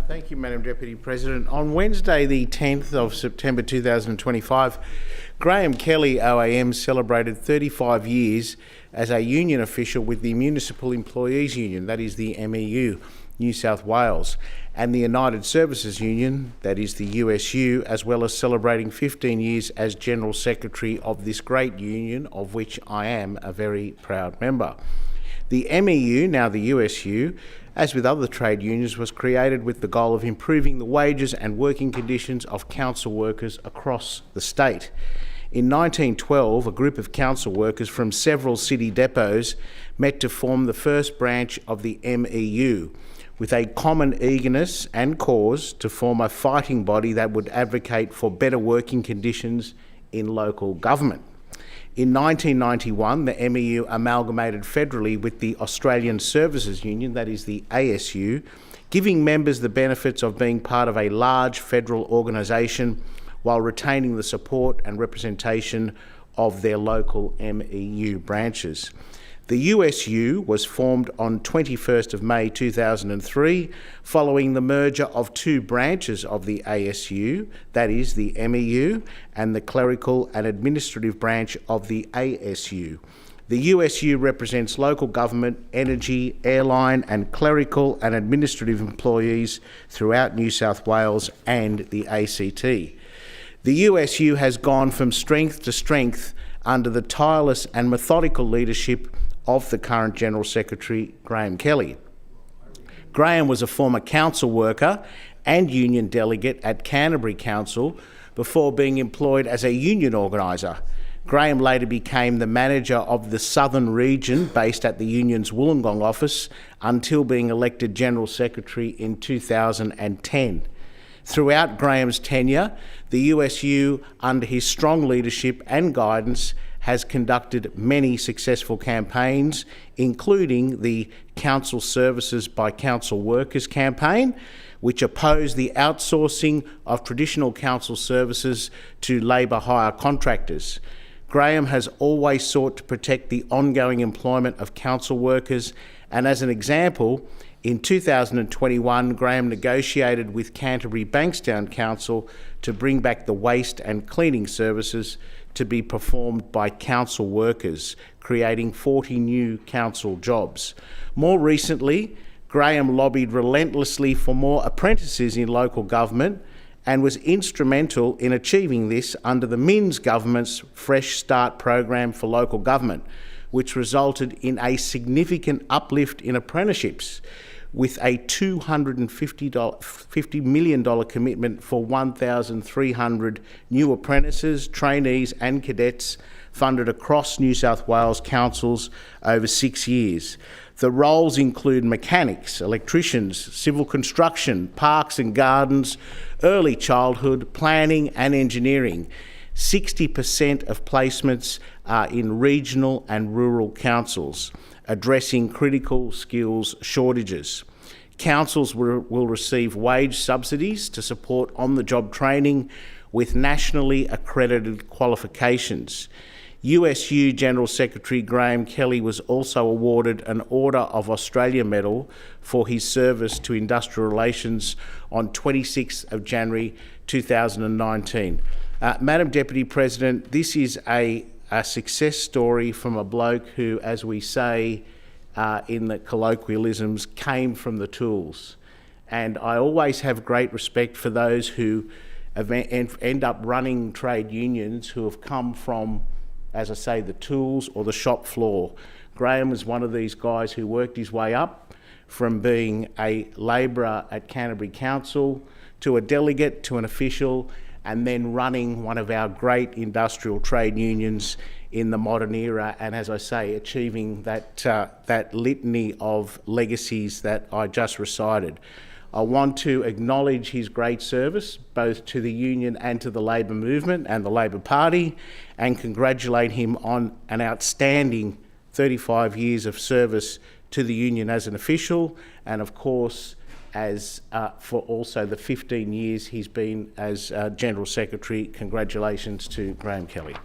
Thank you, Madam Deputy President. On Wednesday, the 10th of September 2025, Graeme Kelly OAM celebrated 35 years as a union official with the Municipal Employees Union, that is the MEU, New South Wales, and the United Services Union, that is the USU, as well as celebrating 15 years as General Secretary of this great union, of which I am a very proud member. The MEU, now the USU, as with other trade unions, was created with the goal of improving the wages and working conditions of council workers across the state. In 1912, a group of council workers from several city depots met to form the first branch of the MEU, with a common eagerness and cause to form a fighting body that would advocate for better working conditions in local government. In 1991, the MEU amalgamated federally with the Australian Services Union, that is the ASU, giving members the benefits of being part of a large federal organisation while retaining the support and representation of their local MEU branches. The USU was formed on 21st of May 2003 following the merger of two branches of the ASU, that is the MEU, and the clerical and administrative branch of the ASU. The USU represents local government, energy, airline and clerical and administrative employees throughout New South Wales and the ACT. The USU has gone from strength to strength under the tireless and methodical leadership of the current General Secretary, Graeme Kelly. Graeme was a former council worker and union delegate at Canterbury Council before being employed as a union organiser. Graeme later became the manager of the Southern Region based at the union's Wollongong office until being elected General Secretary in 2010. Throughout Graeme's tenure, the USU, under his strong leadership and guidance, has conducted many successful campaigns, including the Council Services by Council Workers campaign, which opposed the outsourcing of traditional council services to labour hire contractors. Graeme has always sought to protect the ongoing employment of council workers, and as an example, in 2021, Graeme negotiated with Canterbury Bankstown Council to bring back the waste and cleaning services to be performed by council workers, creating 40 new council jobs. More recently, Graeme lobbied relentlessly for more apprentices in local government and was instrumental in achieving this under the Minns government's Fresh Start program for local government, which resulted in a significant uplift in apprenticeships, with a $250 million commitment for 1,300 new apprentices, trainees and cadets funded across New South Wales councils over 6 years. The roles include mechanics, electricians, civil construction, parks and gardens, early childhood, planning and engineering. 60% of placements are in regional and rural councils, addressing critical skills shortages. Councils will receive wage subsidies to support on-the-job training with nationally accredited qualifications. USU General Secretary Graeme Kelly was also awarded an Order of Australia Medal for his service to industrial relations on 26th of January 2019. Madam Deputy President, this is a success story from a bloke who, as we say in the colloquialisms, came from the tools. And I always have great respect for those who end up running trade unions who have come from, as I say, the tools or the shop floor. Graeme was one of these guys who worked his way up from being a labourer at Canterbury Council to a delegate to an official, and then running one of our great industrial trade unions in the modern era, and as I say, achieving that litany of legacies that I just recited. I want to acknowledge his great service, both to the union and to the Labor movement and the Labor Party, and congratulate him on an outstanding 35 years of service to the union as an official, and of course, as for also the 15 years he's been as General Secretary. Congratulations to Graeme Kelly.